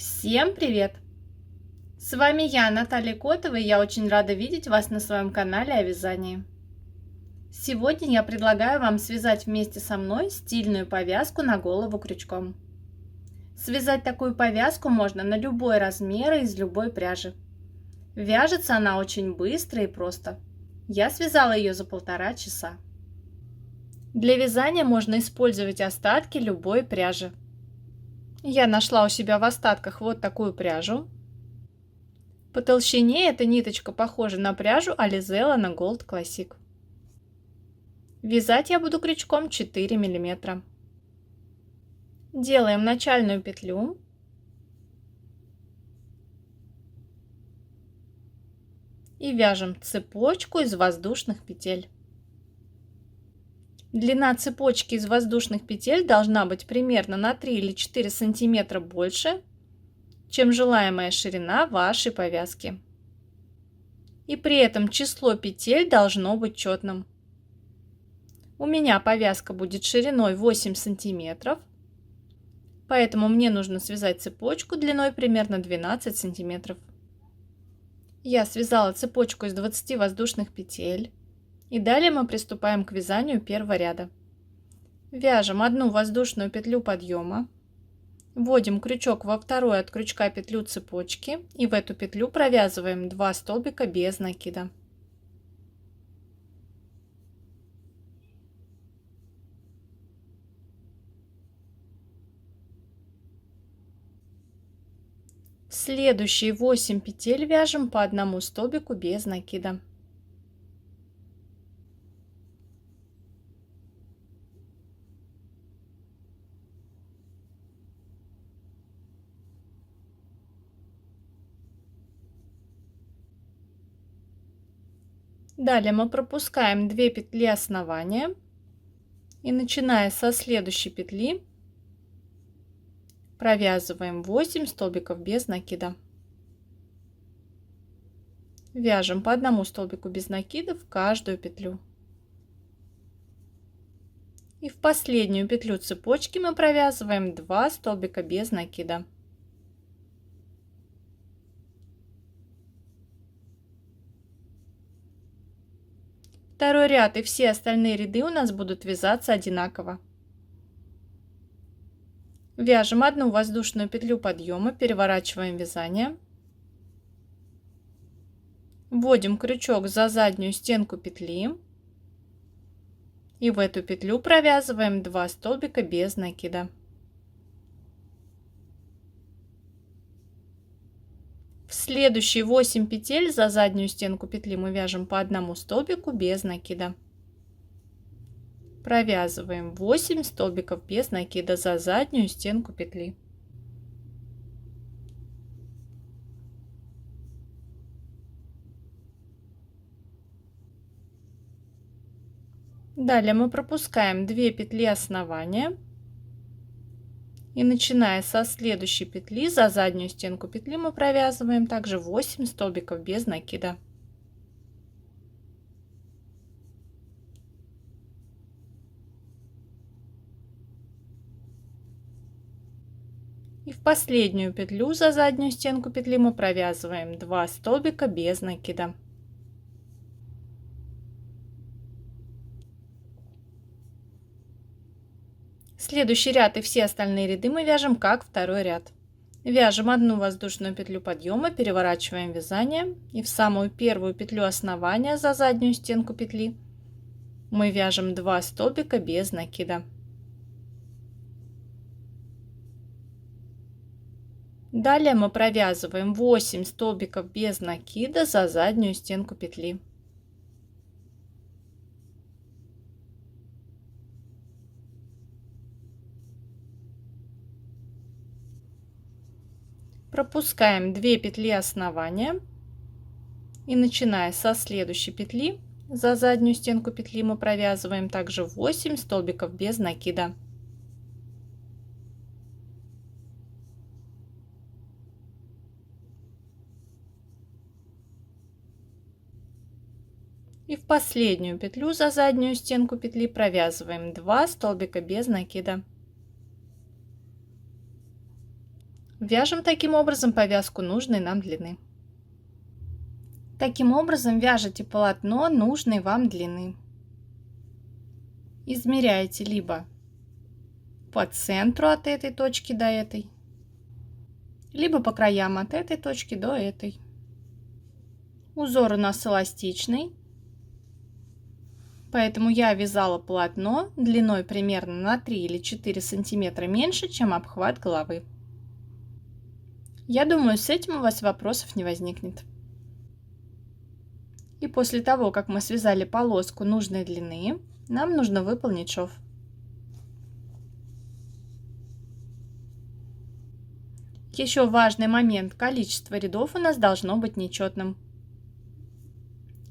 Всем привет! С вами я, Наталья Котова, и я очень рада видеть вас на своем канале о вязании. Сегодня я предлагаю вам связать вместе со мной стильную повязку на голову крючком. Связать такую повязку можно на любой размер и из любой пряжи. Вяжется она очень быстро и просто. Я связала ее за 1,5 часа. Для вязания можно использовать остатки любой пряжи. Я нашла у себя в остатках вот такую пряжу. По толщине эта ниточка похожа на пряжу Alize Lana Gold Classic. Вязать я буду крючком 4 мм. Делаем начальную петлю. И вяжем цепочку из воздушных петель. Длина цепочки из воздушных петель должна быть примерно на 3 или 4 сантиметра больше, чем желаемая ширина вашей повязки. И при этом число петель должно быть четным. У меня повязка будет шириной 8 сантиметров, поэтому мне нужно связать цепочку длиной примерно 12 сантиметров. Я связала цепочку из 20 воздушных петель. И далее мы приступаем к вязанию первого ряда. Вяжем одну воздушную петлю подъема. Вводим крючок во вторую от крючка петлю цепочки и в эту петлю провязываем 2 столбика без накида. Следующие 8 петель вяжем по одному столбику без накида. Далее мы пропускаем 2 петли основания и, начиная со следующей петли, провязываем 8 столбиков без накида. Вяжем по одному столбику без накида в каждую петлю. И в последнюю петлю цепочки мы провязываем 2 столбика без накида. Второй ряд и все остальные ряды у нас будут вязаться одинаково. Вяжем одну воздушную петлю подъема, переворачиваем вязание. Вводим крючок за заднюю стенку петли. И в эту петлю провязываем 2 столбика без накида. В следующие 8 петель за заднюю стенку петли мы вяжем по одному столбику без накида. Провязываем 8 столбиков без накида за заднюю стенку петли. Далее мы пропускаем 2 петли основания. И начиная со следующей петли за заднюю стенку петли мы провязываем также 8 столбиков без накида. И в последнюю петлю за заднюю стенку петли мы провязываем 2 столбика без накида. Следующий ряд и все остальные ряды мы вяжем как второй ряд. Вяжем одну воздушную петлю подъема, переворачиваем вязание и в самую первую петлю основания за заднюю стенку петли мы вяжем 2 столбика без накида. Далее мы провязываем 8 столбиков без накида за заднюю стенку петли. Пропускаем 2 петли основания и, начиная со следующей петли за заднюю стенку петли, мы провязываем также 8 столбиков без накида. И в последнюю петлю за заднюю стенку петли провязываем 2 столбика без накида. Вяжем таким образом повязку нужной нам длины. Таким образом вяжете полотно нужной вам длины. Измеряете либо по центру от этой точки до этой, либо по краям от этой точки до этой. Узор у нас эластичный, поэтому я вязала полотно длиной примерно на 3 или 4 сантиметра меньше, чем обхват головы. Я думаю, с этим у вас вопросов не возникнет. И после того, как мы связали полоску нужной длины, нам нужно выполнить шов. Еще важный момент: количество рядов у нас должно быть нечетным.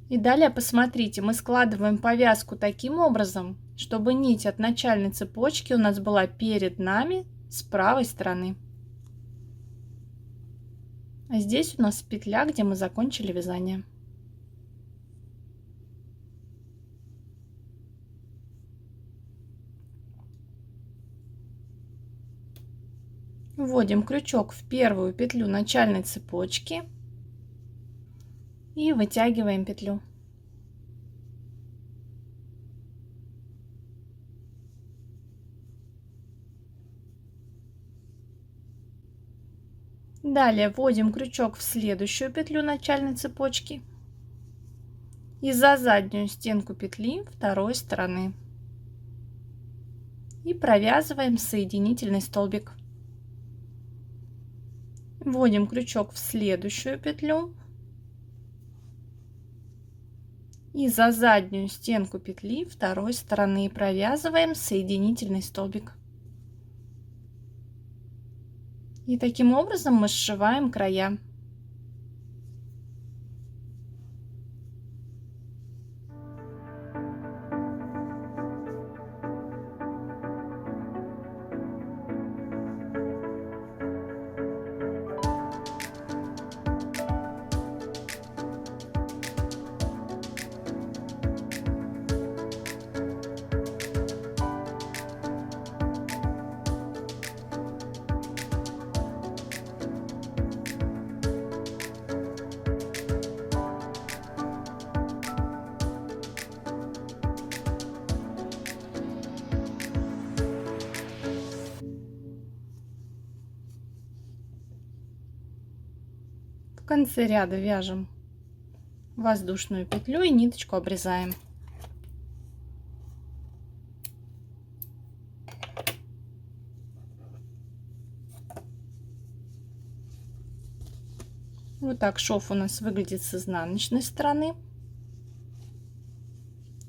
И далее посмотрите, мы складываем повязку таким образом, чтобы нить от начальной цепочки у нас была перед нами с правой стороны. А здесь у нас петля, где мы закончили вязание. Вводим крючок в первую петлю начальной цепочки и вытягиваем петлю. Далее вводим крючок в следующую петлю начальной цепочки и за заднюю стенку петли второй стороны и провязываем соединительный столбик. Вводим крючок в следующую петлю и за заднюю стенку петли второй стороны провязываем соединительный столбик. И таким образом мы сшиваем края. В конце ряда вяжем воздушную петлю и ниточку обрезаем. Вот так шов у нас выглядит с изнаночной стороны.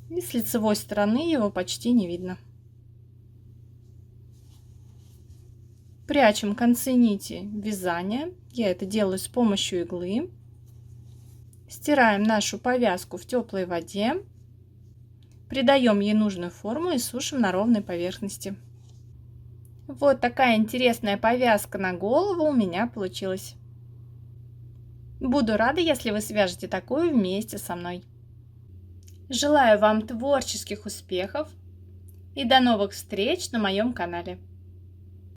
И с лицевой стороны его почти не видно. Прячем концы нити вязания. Я это делаю с помощью иглы. Стираем нашу повязку в теплой воде. Придаем ей нужную форму и сушим на ровной поверхности. Вот такая интересная повязка на голову у меня получилась. Буду рада, если вы свяжете такую вместе со мной. Желаю вам творческих успехов и до новых встреч на моем канале.